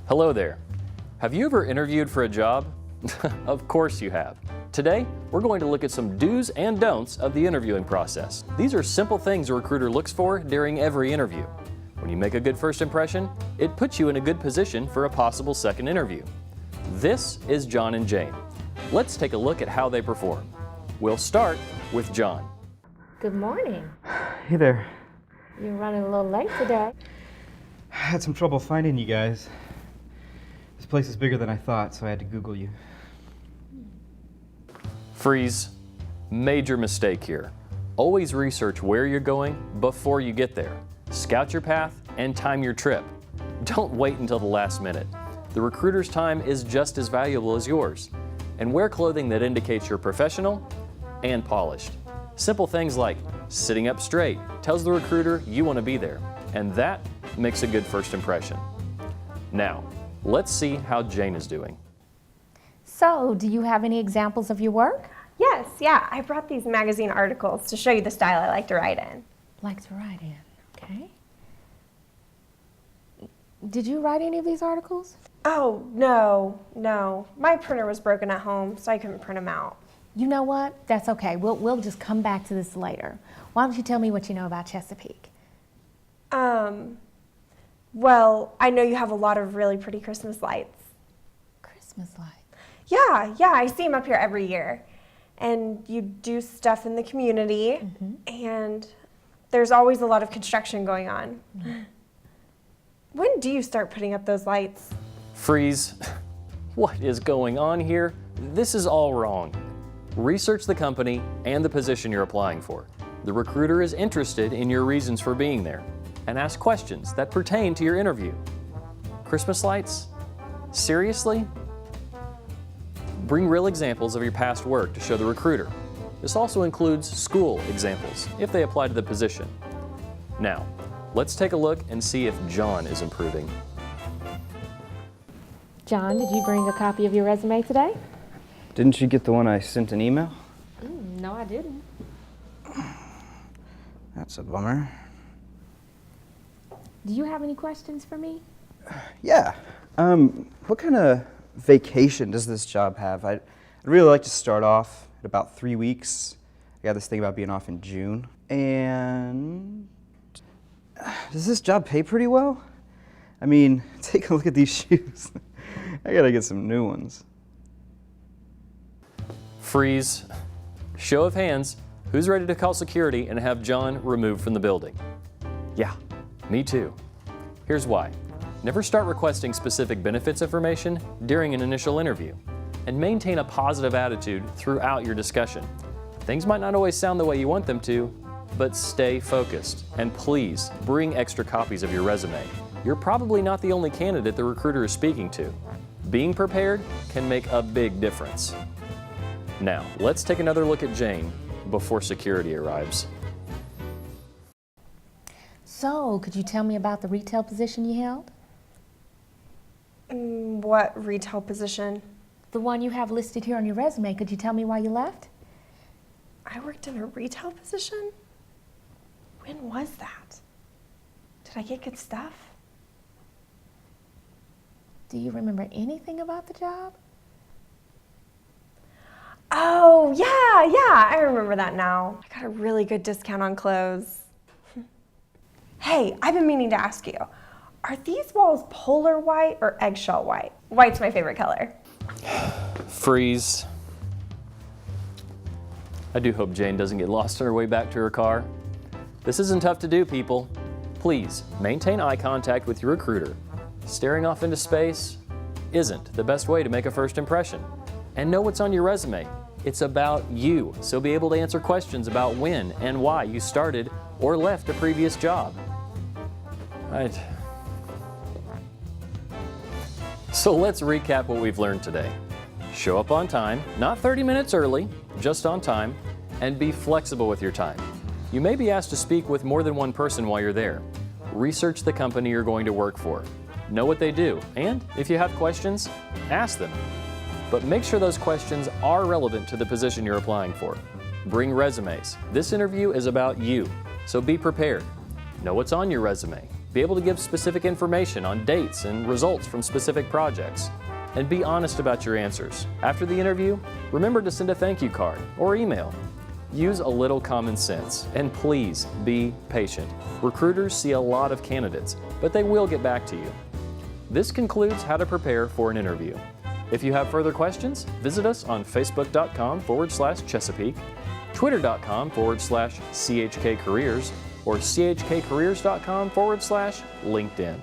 Hello there. Have you ever interviewed for a job? Of course you have. Today, we're going to look at some do's and don'ts of the interviewing process. These are simple things a recruiter looks for during every interview. When you make a good first impression, it puts you in a good position for a possible second interview. This is John and Jane. Let's take a look at how they perform. We'll start with John. Good morning. Hey there. You're running a little late today. I had some trouble finding you guys. This place is bigger than I thought, so I had to Google you. Freeze. Major mistake here. Always research where you're going before you get there. Scout your path and time your trip. Don't wait until the last minute. The recruiter's time is just as valuable as yours. And wear clothing that indicates you're professional and polished. Simple things like sitting up straight tells the recruiter you want to be there, and that makes a good first impression. Now, let's see how Jane is doing. So, do you have any examples of your work? Yes, yeah. I brought these magazine articles to show you the style I like to write in. Like to write in, okay. Did you write any of these articles? Oh, no. My printer was broken at home, so I couldn't print them out. You know what? That's okay. We'll just come back to this later. Why don't you tell me what you know about Chesapeake? Well, I know you have a lot of really pretty Christmas lights. Christmas lights. Yeah, I see them up here every year. And you do stuff in the community, and there's always a lot of construction going on. When do you start putting up those lights? Freeze. What is going on here? This is all wrong. Research the company and the position you're applying for. The recruiter is interested in your reasons for being there, and ask questions that pertain to your interview. Christmas lights? Seriously? Bring real examples of your past work to show the recruiter. This also includes school examples, if they apply to the position. Now, let's take a look and see if John is improving. John, did you bring a copy of your resume today? Didn't you get the one I sent an email? No, I didn't. That's a bummer. Do you have any questions for me? Yeah. What kind of vacation does this job have? I'd really like to start off at about 3 weeks. I got this thing about being off in June. And does this job pay pretty well? I mean, take a look at these shoes. I gotta get some new ones. Freeze. Show of hands. Who's ready to call security and have John removed from the building? Yeah, me too. Here's why. Never start requesting specific benefits information during an initial interview, and maintain a positive attitude throughout your discussion. Things might not always sound the way you want them to, but stay focused, and please bring extra copies of your resume. You're probably not the only candidate the recruiter is speaking to. Being prepared can make a big difference. Now, let's take another look at Jane before security arrives. So, could you tell me about the retail position you held? What retail position? The one you have listed here on your resume. Could you tell me why you left? I worked in a retail position? When was that? Did I get good stuff? Do you remember anything about the job? Oh, yeah, I remember that now. I got a really good discount on clothes. Hey, I've been meaning to ask you, are these walls polar white or eggshell white? White's my favorite color. Freeze. I do hope Jane doesn't get lost on her way back to her car. This isn't tough to do, people. Please, maintain eye contact with your recruiter. Staring off into space isn't the best way to make a first impression. And know what's on your resume. It's about you, so be able to answer questions about when and why you started or left a previous job. Right. So let's recap what we've learned today. Show up on time, not 30 minutes early, just on time, and be flexible with your time. You may be asked to speak with more than one person while you're there. Research the company you're going to work for. Know what they do, and if you have questions, ask them. But make sure those questions are relevant to the position you're applying for. Bring resumes. This interview is about you, so be prepared. Know what's on your resume. Be able to give specific information on dates and results from specific projects. And be honest about your answers. After the interview, remember to send a thank you card or email. Use a little common sense, and please be patient. Recruiters see a lot of candidates, but they will get back to you. This concludes how to prepare for an interview. If you have further questions, visit us on facebook.com/Chesapeake, twitter.com/CHK Careers, or chkcareers.com/LinkedIn.